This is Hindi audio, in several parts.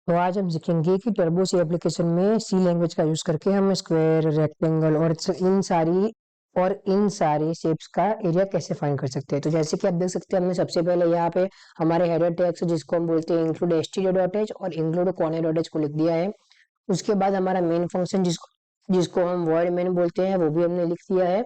तो आज हम सीखेंगे कि टर्बो सी एप्लीकेशन में सी लैंग्वेज का यूज करके हम स्क्वायर, रेक्टेंगल और इन सारी शेप्स का एरिया कैसे फाइंड कर सकते हैं। तो जैसे कि आप देख सकते हैं, हमने सबसे पहले यहाँ पे हमारे हेडर टैग्स जिसको हम बोलते हैं इंक्लूड std.h और इंक्लूड corner.h को लिख दिया है। उसके बाद हमारा मेन फंक्शन जिसको जिसको हम वर्ड मेन बोलते हैं वो भी हमने लिख दिया है।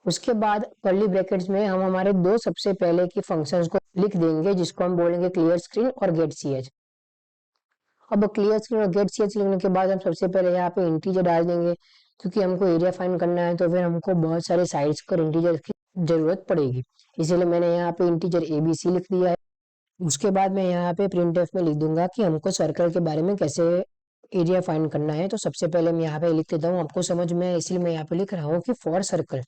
उसके बाद कर्ली ब्रैकेट्स में हम हमारे दो सबसे पहले की फंक्शंस को लिख देंगे जिसको हम बोलेंगे क्लियर स्क्रीन और गेट सी एच। अब क्लियर स्क्रीन और गेट सीएच लिखने के बाद हम सबसे पहले यहाँ पे इंटीजर डाल देंगे, क्योंकि हमको एरिया फाइंड करना है तो फिर हमको बहुत सारे साइड्स पर इंटीजर की जरूरत पड़ेगी। इसीलिए मैंने यहाँ पे इंटीजर एबीसी लिख दिया है। उसके बाद मैं यहाँ पे प्रिंटफ में लिख दूंगा कि हमको सर्कल के बारे में कैसे एरिया फाइंड करना है। तो सबसे पहले मैं यहाँ पे लिख देता हूँ, आपको समझ में आए इसलिए मैं यहाँ पे लिख रहा हूँ कि फॉर सर्कल।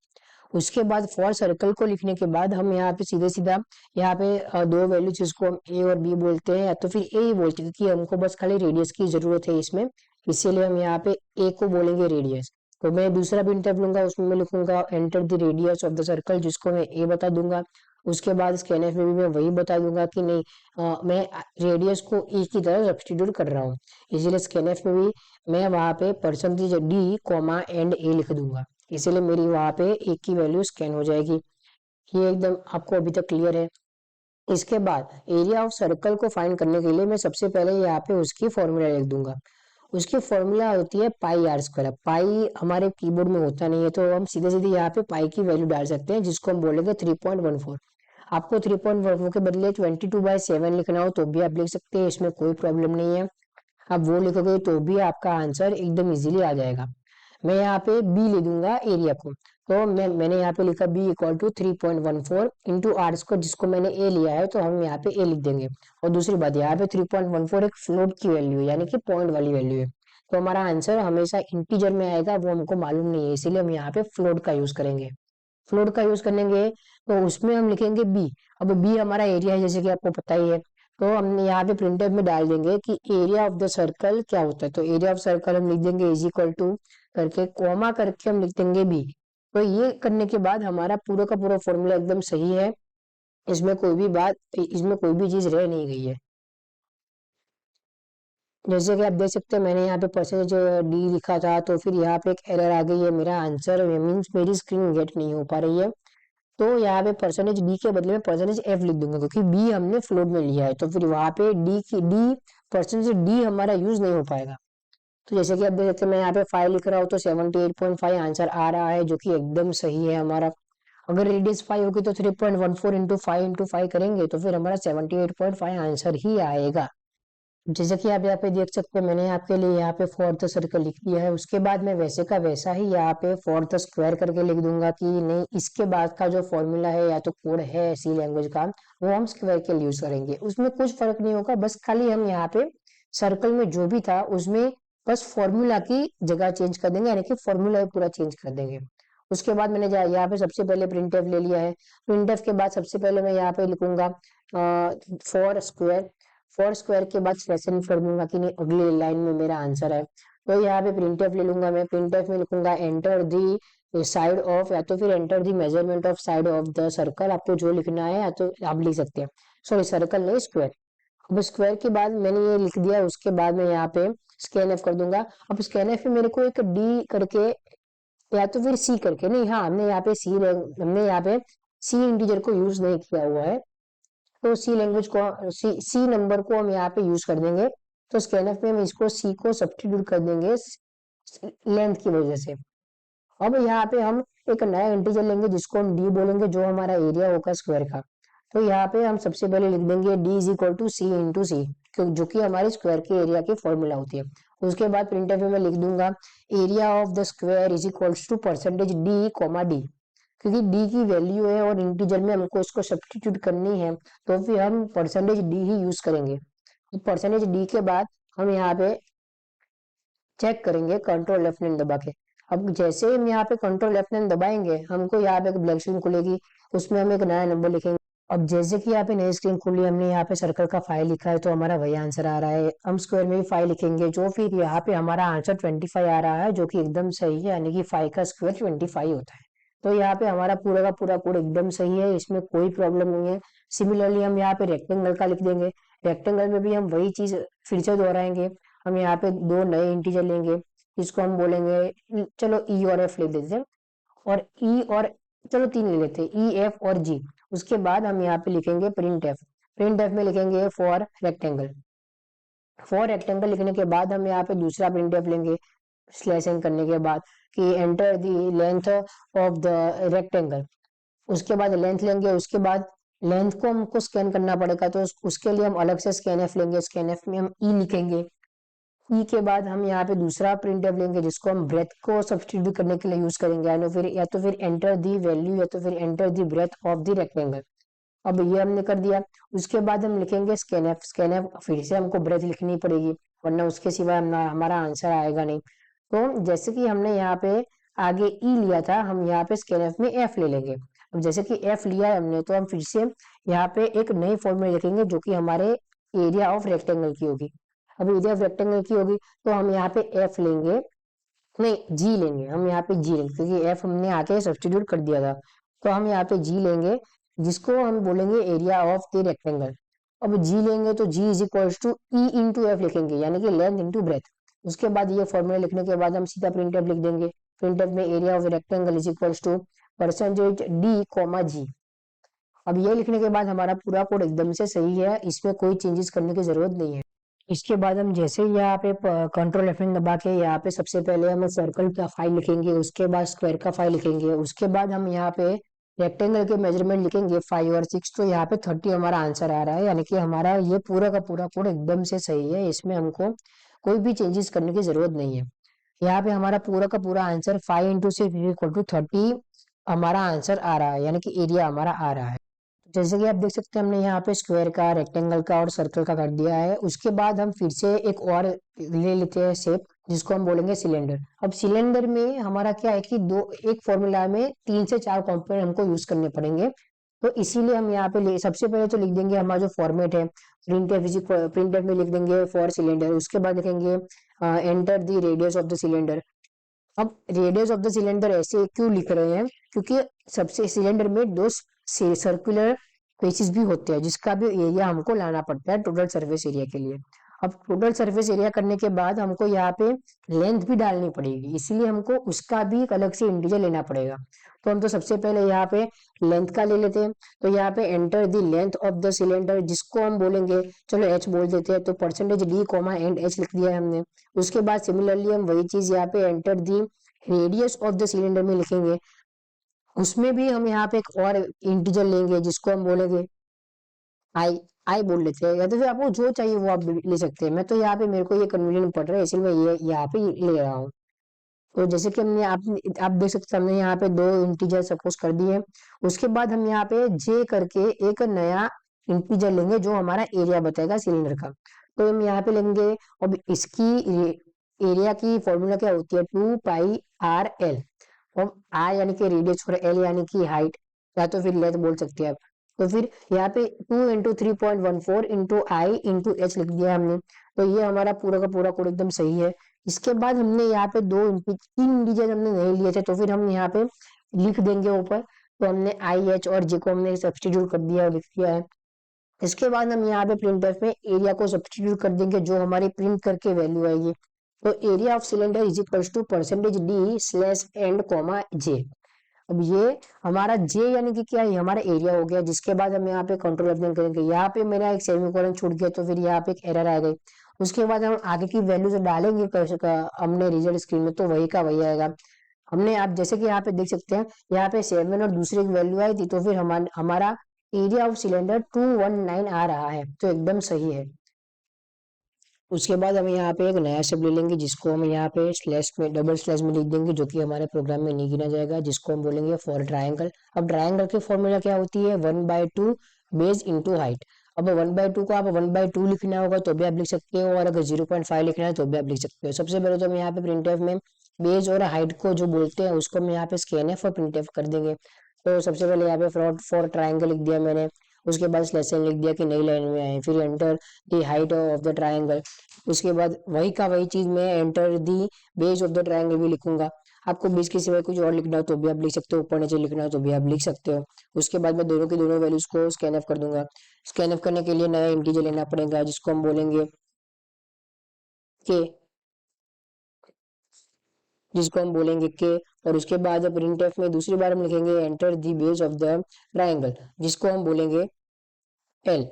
उसके बाद फॉर सर्कल को लिखने के बाद हम यहाँ पे सीधे सीधा यहाँ पे दो वैल्यू जिसको हम ए और बी बोलते हैं या तो फिर ए ही बोलते हैं, क्योंकि हमको बस खाली रेडियस की जरूरत है इसमें, इसीलिए हम यहाँ पे ए को बोलेंगे रेडियस। तो मैं दूसरा प्रिंटफ लूंगा, उसमें मैं लिखूंगा enter the radius of the circle जिसको मैं ए बता दूंगा। उसके बाद स्कैनफ में भी मैं वही बता दूंगा कि नहीं, मैं रेडियस को ए की तरह सब्स्टिट्यूट कर रहा हूँ, इसीलिए स्कैनफ में भी मैं वहां पे परसेंटेज डी कॉमा एंड ए लिख दूंगा, इसीलिए मेरी वहां पे एक की वैल्यू स्कैन हो जाएगी। ये एकदम आपको अभी तक क्लियर है। इसके बाद एरिया ऑफ सर्कल को फाइंड करने के लिए मैं सबसे पहले यहाँ पे उसकी फॉर्मूला लिख दूंगा। उसकी फॉर्मूला होती है पाई आर स्क्वायर। पाई हमारे कीबोर्ड में होता नहीं है तो हम सीधे सीधे यहाँ पे पाई की वैल्यू डाल सकते हैं जिसको हम बोलेंगे 3.14। आपको 3.14 के बदले 22/7 लिखना हो तो भी आप लिख सकते हैं, इसमें कोई प्रॉब्लम नहीं है। आप वो लिखोगे तो भी आपका आंसर एकदम इजीली आ जाएगा। मैं यहाँ पे बी ले दूंगा एरिया को, तो मैंने यहाँ पे लिखा b equal to 3.14 into r square जिसको मैंने ए लिया है, तो हम यहाँ पे ए लिख देंगे। और दूसरी बात, यहाँ पे 3.14 एक फ्लोट की वैल्यू है, यानी कि पॉइंट वाली वैल्यू है, तो हमारा आंसर हमेशा इंटीजर में आएगा, वो हमको मालूम नहीं है, इसीलिए हम यहाँ पे फ्लोट का यूज करेंगे। फ्लोट का यूज करेंगे तो उसमें हम लिखेंगे बी। अब बी हमारा एरिया है जैसे कि आपको पता ही है, तो हम यहाँ पे प्रिंटर में डाल देंगे कि एरिया ऑफ द सर्कल क्या होता है। तो एरिया ऑफ सर्कल हम लिख देंगे इज इक्वल टू करके कॉमा करके हम लिख देंगे बी। तो ये करने के बाद हमारा पूरा का पूरा फॉर्मूला एकदम सही है, इसमें कोई भी चीज रह नहीं गई है। जैसे कि आप देख सकते हैं मैंने यहाँ पे परसेंटेज डी लिखा था, तो फिर यहाँ पे एक एरर आ गई है, मेरा आंसर मीन्स मेरी स्क्रीन गेट नहीं हो पा रही है। तो यहाँ पे परसेंटेज डी के बदले में परसेंटेज एफ लिख दूंगा, क्योंकि बी हमने फ्लोट में लिया है, तो फिर वहां पे डी परसेंटेज डी हमारा यूज नहीं हो पाएगा। तो जैसे कि आप देख सकते हैं मैं यहाँ पे 5 लिख रहा हूँ, तो 78.5 आंसर आ रहा है, जो कि एकदम सही है हमारा। अगर रेडियस 5 होगी तो 3.14 इंटू 5 करेंगे तो फिर हमारा 78.5 आंसर ही आएगा। जैसे कि आप यहाँ पे देख सकते हैं मैंने आपके लिए यहाँ पे फॉर द सर्कल लिख दिया है। उसके बाद मैं वैसे का वैसा ही यहाँ पे फॉर द स्क्वायर करके लिख दूंगा कि नहीं, इसके बाद का जो फॉर्मूला है या तो कोड है सी लैंग्वेज का, वो हम स्क्वायर के लिए यूज करेंगे। उसमें कुछ फर्क नहीं होगा, बस खाली हम यहाँ पे सर्कल में जो भी था उसमें बस फॉर्मूला की जगह चेंज कर देंगे, यानी कि फॉर्मूला पूरा चेंज कर देंगे। उसके बाद मैंने यहाँ पे सबसे पहले प्रिंटफ ले लिया है। प्रिंटफ के बाद सबसे पहले मैं यहाँ पे लिखूंगा फॉर स्क्वायर। फॉर स्क्वायर के बाद स्पेशल कर दूंगा कि नहीं, अगली लाइन में मेरा आंसर है। तो यहाँ पे प्रिंटफ ले लूंगा, मैं प्रिंटफ में लिखूंगा एंटर दी साइड ऑफ, या तो फिर enter the measurement of side of the circle, आपको जो लिखना है या तो आप लिख सकते हैं, सॉरी सर्कल नहीं स्क्वायर। अब स्क्वायर के बाद मैंने ये लिख दिया, उसके बाद मैं यहाँ पे स्कैन एफ कर दूंगा। अब स्कैन एफ में मेरे को एक डी करके या तो फिर सी करके, नहीं हाँ हमने यहाँ पे सी इंटीजर को यूज नहीं किया हुआ है, तो सी लैंग्वेज को सी नंबर को हम यहाँ पे यूज कर देंगे। तो स्कैनफ में हम इसको सी को सब्स्टिट्यूट कर देंगे लेंथ की वजह से। अब यहाँ पे हम एक नया इंटीजर लेंगे जिसको हम डी बोलेंगे, जो हमारा एरिया होगा स्क्वायर का। तो यहाँ पे हम सबसे पहले लिख देंगे d is equal to c into c, जो कि हमारे स्क्वायर के एरिया की फॉर्मूला होती है। उसके बाद प्रिंटर में मैं लिख दूंगा area of the square is equal to percentage d comma d, क्योंकि डी की वैल्यू है और इंटीजर में हमको इसको सब्स्टिट्यूट करनी है, तो फिर हम परसेंटेज डी ही यूज करेंगे। तो परसेंटेज डी के बाद हम यहाँ पे चेक करेंगे कंट्रोल F9 दबा के। अब जैसे हम यहाँ पे कंट्रोल F9 दबाएंगे, हमको यहाँ पे एक ब्लैंक स्क्रीन खुलेगी, उसमें हम एक नया नंबर लिखेंगे। अब जैसे कि यहाँ पे नई स्क्रीन खुली, हमने यहाँ पे सर्कल का 5 लिखा है, तो हमारा वही आंसर आ रहा है। हम स्क्वायर में भी 5 लिखेंगे, जो फिर यहाँ पे हमारा आंसर 25 आ रहा है, जो कि एकदम सही है, यानी कि 5 का स्क्वायर 25 होता है। तो यहाँ पे हमारा पूरा का पूरा कोड एकदम सही है, इसमें कोई प्रॉब्लम नहीं है। सिमिलरली हम यहाँ पे रेक्टेंगल का लिख देंगे। रेक्टेंगल में भी हम वही चीज फिर से दोहराएंगे। हम यहाँ पे दो नए इंटीजर लेंगे, इसको हम बोलेंगे, चलो ई और एफ लिख देते हैं, और ई और चलो तीन ले लेते हैं, ई एफ और जी। उसके बाद हम यहाँ पे लिखेंगे प्रिंट एफ। प्रिंट एफ में लिखेंगे फॉर रेक्टेंगल। फॉर रेक्टेंगल लिखने के बाद हम यहाँ पे दूसरा प्रिंट एफ लेंगे, स्लैशिंग करने के बाद कि enter the length of the rectangle. उसके बाद लेंथ लेंगे, उसके बाद लेंथ को हमको स्कैन करना पड़ेगा, तो उसके लिए हम अलग से स्कैन एफ लेंगे। स्कैन एफ में हम ई लिखेंगे। ई के बाद हम यहाँ पे दूसरा प्रिंट एफ लेंगे, जिसको हम ब्रेथ को सब्स्टिट्यूट करने के लिए यूज करेंगे, या तो फिर एंटर दी वैल्यू, या तो फिर enter the breadth of the rectangle. अब ये हमने कर दिया। उसके बाद हम लिखेंगे स्कैन एफ। स्कैन एफ फिर से हमको ब्रेथ लिखनी पड़ेगी, वरना उसके सिवा हमारा आंसर आएगा नहीं। तो जैसे कि हमने यहाँ पे आगे ई लिया था, हम यहाँ पे स्कैन एफ में एफ ले लेंगे। अब जैसे कि एफ लिया है हमने, तो हम फिर से यहाँ पे एक नई फॉर्मूला लिखेंगे, जो कि हमारे एरिया ऑफ रेक्टेंगल की होगी। अब एरिया ऑफ रेक्टेंगल की होगी, तो हम यहाँ पे एफ लेंगे, नहीं जी लेंगे, हम यहाँ पे जी लेंगे, क्योंकि एफ हमने आके सब्स्टिट्यूट कर दिया था। तो हम यहाँ पे जी लेंगे, जिसको हम बोलेंगे एरिया ऑफ द रेक्टेंगल। अब जी लेंगे तो g is equals to e into f लिखेंगे, यानी कि लेंथ इंटू ब्रेथ। उसके बाद ये फॉर्मूला लिखने के बाद हम सीधा प्रिंट एफ लिख देंगे। प्रिंट एफ में area of rectangle is equals to percentage d comma g. अब ये लिखने के बाद हमारा पूरा कोड एकदम से सही है, इसमें कोई चेंजेस करने की जरूरत नहीं है। इसके बाद हम जैसे ही यहाँ पे कंट्रोल F9 दबा के यहाँ पे सबसे पहले हम सर्कल का फाइल लिखेंगे, उसके बाद स्क्वायर का फाइल लिखेंगे, उसके बाद हम यहाँ पे रेक्टेंगल के मेजरमेंट लिखेंगे 5 और 6। तो यहाँ पे 30 हमारा आंसर आ रहा है, यानी कि हमारा ये पूरा का पूरा कोड एकदम से सही है, इसमें हमको कोई भी चेंजेस करने की जरूरत नहीं है। यहाँ पे हमारा पूरा का पूरा आंसर 5 इंटू 6 = 30 हमारा आंसर आ रहा है, यानी कि एरिया हमारा आ रहा है। जैसे कि आप देख सकते हैं, हमने यहाँ पे स्क्वायर का, रेक्टेंगल का और सर्कल का कर दिया है। उसके बाद हम फिर से एक और ले लेते हैं शेप, जिसको हम बोलेंगे सिलेंडर। अब सिलेंडर में हमारा क्या है कि एक फॉर्मूला में 3 से 4 कंपोनेंट हमको यूज करने पड़ेंगे। तो इसीलिए हम यहाँ पे सबसे पहले तो लिख देंगे हमारा जो फॉर्मेट है, प्रिंट एफ में लिख देंगे फॉर सिलेंडर। उसके बाद लिखेंगे enter the radius of the cylinder. अब रेडियस ऑफ द सिलेंडर ऐसे क्यों लिख रहे हैं, क्योंकि सबसे सिलेंडर में दो सर्कुलर फेसिस भी होते हैं, जिसका भी एरिया हमको लाना पड़ता है टोटल सरफेस एरिया के लिए। अब टोटल सरफेस एरिया करने के बाद हमको यहाँ पे लेंथ भी डालनी पड़ेगी, इसीलिए हमको उसका भी एक अलग से इंटीजर लेना पड़ेगा। तो हम तो सबसे पहले यहाँ पे लेंथ का ले लेते हैं। तो यहाँ पे enter the length of the cylinder, जिसको हम बोलेंगे, चलो एच बोल देते हैं, तो percentage d comma and H लिख दिया है हमने। उसके बाद सिमिलरली हम वही चीज यहाँ पे enter the radius of the cylinder में लिखेंगे। उसमें भी हम यहाँ पे एक और इंटीजर लेंगे, जिसको हम बोलेंगे आई। आई बोल लेते हैं, या तो फिर आपको जो चाहिए वो आप ले सकते हैं। मैं तो यहाँ पे मेरे को ये कन्वीनियंट पड़ रहा है, इसलिए मैं ये यहाँ पे ले रहा हूँ। तो जैसे कि हमने आप देख सकते हैं, हमने यहाँ पे दो इंटीजर सपोज कर दिए। उसके बाद हम यहाँ पे जे करके एक नया इंटीजर लेंगे, जो हमारा एरिया बताएगा सिलेंडर का। तो हम यहाँ पे लेंगे। अब इसकी एरिया की फॉर्मूला क्या होती है, 2πr_l। अब आर यानी कि रेडियस और एल यानी कि हाइट, या तो फिर लेंथ बोल सकते हैं आप। तो फिर यहाँ पे 2 × 3.14 इंटू आई इंटू एच लिख दिया हमने। तो ये हमारा पूरा का पूरा कोड एकदम सही है। इसके बाद हमने यहाँ पे तीन इंटीजर हमने नहीं लिए थे, तो फिर हम यहाँ पे लिख देंगे ऊपर। तो हमने आई एच और जे को हमने सब्स्टिट्यूट कर दिया, लिख दिया है। इसके बाद हम यहाँ पे प्रिंटफ में एरिया को सब्स्टिट्यूट कर देंगे, जो हमारी प्रिंट करके वैल्यू आएगी। तो area of cylinder is equals to percentage d slash and comma j. अब ये हमारा जे यानी कि क्या है, हमारा एरिया हो गया। जिसके बाद हम यहाँ पे कंट्रोल अप्लाई करेंगे। यहाँ पे मेरा एक सेमीकोलन छूट गया, तो फिर यहाँ पे एक एरर आ गई। उसके बाद हम आगे की वैल्यू जो डालेंगे हमने रिजल्ट स्क्रीन में, तो वही का वही आएगा। हमने आप जैसे कि यहाँ पे देख सकते हैं, यहाँ पे 7 और दूसरी की वैल्यू आई थी, तो फिर हमारा एरिया ऑफ सिलेंडर 219 आ रहा है, तो एकदम सही है। उसके बाद हम यहाँ पे एक नया शब्द ले लेंगे, जिसको हम यहाँ पे स्लैश में, डबल स्लैश में लिख देंगे, जो कि हमारे प्रोग्राम में नहीं गिना जाएगा, जिसको हम बोलेंगे फॉर ट्रायंगल। अब ट्रायंगल की फॉर्मूला क्या होती है, 1/2 बेस इंटू हाइट। अब 1/2 को आप 1/2 लिखना होगा तो भी आप लिख सकते हो, और अगर 0.5 लिखना है तो भी आप लिख सकते हो। सबसे पहले तो हम यहाँ पे प्रिंटफ में बेस और हाइट को जो बोलते हैं, उसको हम यहाँ पे स्कैनफ और प्रिंटफ कर देंगे। तो सबसे पहले यहाँ पे फॉर ट्रायंगल लिख दिया मैंने। उसके बाद स्लैश लिख दिया कि नई लाइन में आए, फिर enter the height of the triangle. उसके बाद वही का वही चीज मैं enter the base of the triangle भी लिखूंगा। आपको 20 के सिवाय कुछ और लिखना हो तो भी आप लिख सकते हो, ऊपर नीचे लिखना हो तो भी आप लिख सकते हो। उसके बाद मैं दोनों की दोनों वैल्यूज को स्कैन ऑफ कर दूंगा। स्कैन ऑफ करने के लिए नया इंटीजर लेना पड़ेगा जिसको हम बोलेंगे के, के। और उसके बाद प्रिंटफ में दूसरी बार हम लिखेंगे enter the base of the triangle, जिसको हम बोलेंगे एल।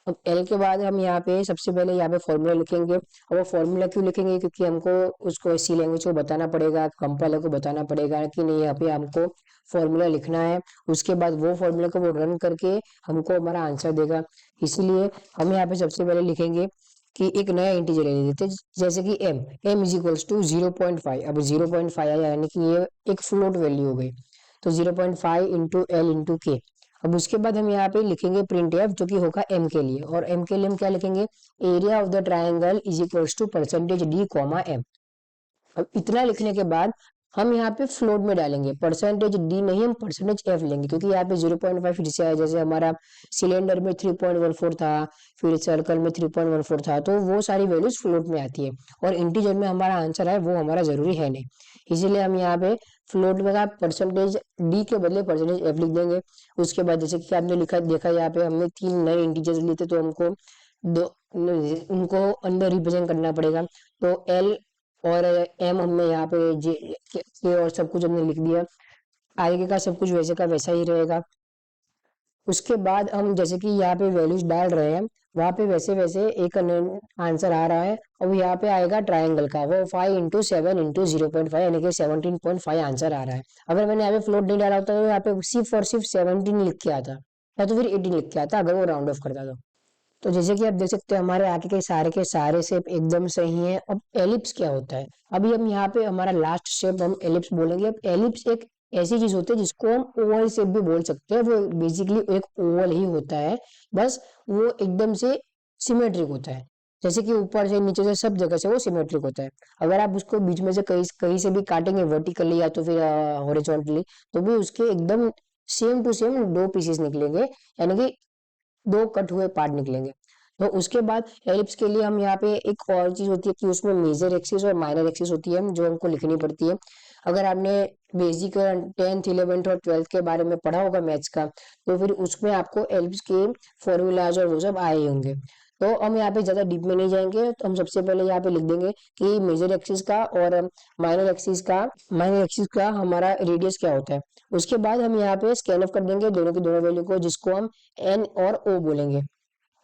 अब एल के बाद हम यहाँ पे सबसे पहले यहाँ पे फॉर्मूला लिखेंगे। और वो फॉर्मूला क्यों लिखेंगे, क्योंकि हमको उसको सी लैंग्वेज को बताना पड़ेगा, कंपाइलर को बताना पड़ेगा कि नहीं यहाँ पे हमको फॉर्मूला लिखना है। उसके बाद वो फॉर्मूला को वो रन करके हमको हमारा आंसर देगा। इसीलिए हम यहाँ पे सबसे पहले लिखेंगे कि एक नया इंटीजर ले लेते हैं, जैसे कि m इज इक्वल्स टू 0.5। अब 0.5 आया यानी कि ये एक फ्लोट वैल्यू हो गई, तो 0.5 इंटू एल इंटू के। अब उसके बाद हम यहाँ पे लिखेंगे प्रिंट एफ, जो कि होगा m के लिए। और m के लिए हम क्या लिखेंगे, area of the triangle is equals to percentage d comma m। अब इतना लिखने के बाद हम यहाँ पे फ्लोट में डालेंगे, परसेंटेज डी नहीं, हम परसेंटेज एफ लेंगे, क्योंकि यहाँ पे 0.5 फिर से आया। जैसे हमारा सिलेंडर में 3.14 था, फिर सर्कल में 3.14 था, तो वो सारी वैल्यूज फ्लोट में आती है। और इंटीजर में हमारा आंसर है वो हमारा जरूरी है नहीं, इसीलिए हम यहाँ पे फ्लोट में का परसेंटेज डी के बदले परसेंटेज एफ लिख देंगे। उसके बाद जैसे कि आपने लिखा देखा, यहाँ पे हमने 3 नए इंटीजर्स लिए थे, तो हमको दो उनको अंदर रिप्रेजेंट करना पड़ेगा। तो एल और एम हमने यहाँ पे जे के और सब कुछ हमने लिख दिया। आगे का सब कुछ वैसे का वैसा ही रहेगा। उसके बाद हम जैसे कि यहाँ पे वैल्यूज डाल रहे हैं, वहां पे वैसे वैसे एक आंसर आ रहा है। अब यहाँ पे आएगा ट्राइंगल का, वो 5 इंटू 7 इंटू 0.5 यानी कि 17.5 आंसर आ रहा है। अगर मैंने यहाँ पे फ्लोट नहीं डाला होता तो यहाँ पे सिर्फ और सिर्फ 17 लिख के आता, या तो फिर 18 लिख के आता अगर वो राउंड ऑफ करता तो जैसे कि आप देख सकते हैं हमारे आगे के सारे शेप एकदम सही हैं। अब एलिप्स क्या होता है, अभी हम यहाँ पे हमारा लास्ट शेप हम एलिप्स बोलेंगे। अब एलिप्स एक ऐसी चीज होती है जिसको हम ओवल शेप भी बोल सकते हैं। वो बेसिकली एक ओवल ही होता है, बस वो एकदम से सिमेट्रिक होता है। जैसे कि ऊपर से नीचे से सब जगह से वो सिमेट्रिक होता है। अगर आप उसको बीच में से कहीं कहीं से भी काटेंगे वर्टिकली या तो फिर हॉरिजॉन्टली, तो भी उसके एकदम सेम टू सेम दो पीसेस निकलेंगे, यानी कि दो कट हुए पार्ट निकलेंगे। तो उसके बाद एलिप्स के लिए हम यहाँ पे एक और चीज होती है कि उसमें मेजर एक्सिस और माइनर एक्सिस होती है जो हमको लिखनी पड़ती है। अगर आपने बेसिक 10th 11th और 12th के बारे में पढ़ा होगा मैथ्स का, तो फिर उसमें आपको एलिप्स के फॉर्मूलाज और वो सब आए होंगे। तो हम यहाँ पे ज्यादा डीप में नहीं जाएंगे, तो हम सबसे पहले यहाँ पे लिख देंगे कि मेजर एक्सिस का और माइनर एक्सिस का हमारा रेडियस क्या होता है। उसके बाद हम यहाँ पे स्कैन ऑफ कर देंगे दोनों की दोनों वैल्यू को, जिसको हम एन और ओ बोलेंगे।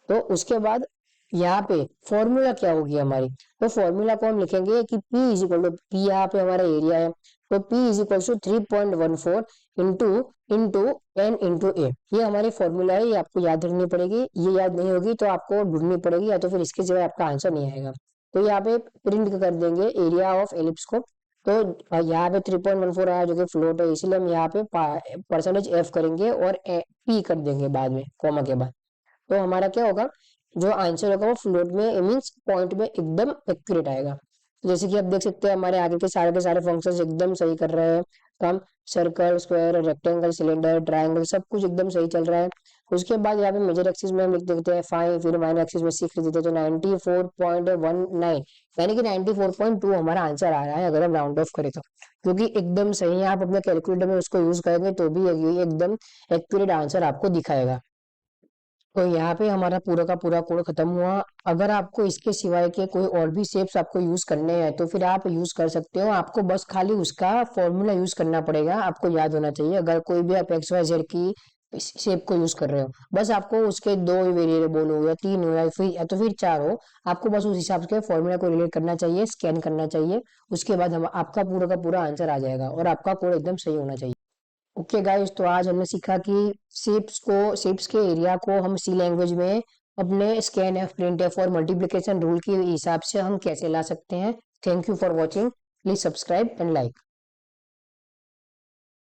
तो उसके बाद यहाँ पे फॉर्मूला क्या होगी हमारी, तो फॉर्मूला को हम लिखेंगे कि P is equal to, P यहाँ पे हमारा एरिया है, तो P is equal to 3.14 into into n into a. ये हमारी फॉर्मूला है, ये आपको याद रखनी पड़ेगी। ये याद नहीं होगी तो आपको ढूंढनी पड़ेगी, या तो फिर इसके सिवाय आपका आंसर नहीं आएगा। तो यहाँ पे प्रिंट कर देंगे एरिया ऑफ एलिप्स को। तो यहाँ पे 3.14 आया जो कि फ्लोट है, इसलिए हम यहाँ पे परसेंटेज एफ करेंगे और पी कर देंगे बाद में कॉमा के बाद। तो हमारा क्या होगा, जो आंसर होगा वो फ्लोट में मीन्स पॉइंट में एकदम एक्यूरेट आएगा। तो जैसे कि आप देख सकते हैं हमारे आगे के सारे फंक्शंस एकदम सही कर रहे हैं हम। Circle, square, rectangle, cylinder, triangle सब कुछ एकदम सही चल रहा है। उसके बाद यहाँ पे मेजर एक्सिस में हम लिख देते हैं 5, फिर माइनर एक्सिस में 6 लिख देते हैं, तो 94.19 यानी कि 94.2 हमारा आंसर आ रहा है अगर हम राउंड ऑफ करें तो, क्योंकि एकदम सही है। आप अपने कैलकुलेटर में उसको यूज करेंगे तो भी ये एकदम एक्यूरेट आंसर आपको दिखाएगा। तो यहाँ पे हमारा पूरा का पूरा कोड खत्म हुआ। अगर आपको इसके सिवाय के कोई और भी शेप्स आपको यूज करने हैं तो फिर आप यूज कर सकते हो। आपको बस खाली उसका फॉर्मूला यूज करना पड़ेगा, आपको याद होना चाहिए। अगर कोई भी आप एक्स वाई जेड की शेप को यूज कर रहे हो, बस आपको उसके दो वेरिएबल हो या तीन हो या तो फिर चार हो, आपको बस उस हिसाब से फॉर्मूला को रिलेट करना चाहिए, स्कैन करना चाहिए। उसके बाद हम आपका पूरा का पूरा आंसर आ जाएगा और आपका कोड एकदम सही होना चाहिए। ओके गाइस, तो आज हमने सीखा कि शेप्स के एरिया को हम सी लैंग्वेज में अपने स्कैन एफ, प्रिंट एफ और मल्टीप्लिकेशन रूल के हिसाब से हम कैसे ला सकते हैं। Thank you for watching, please subscribe and like.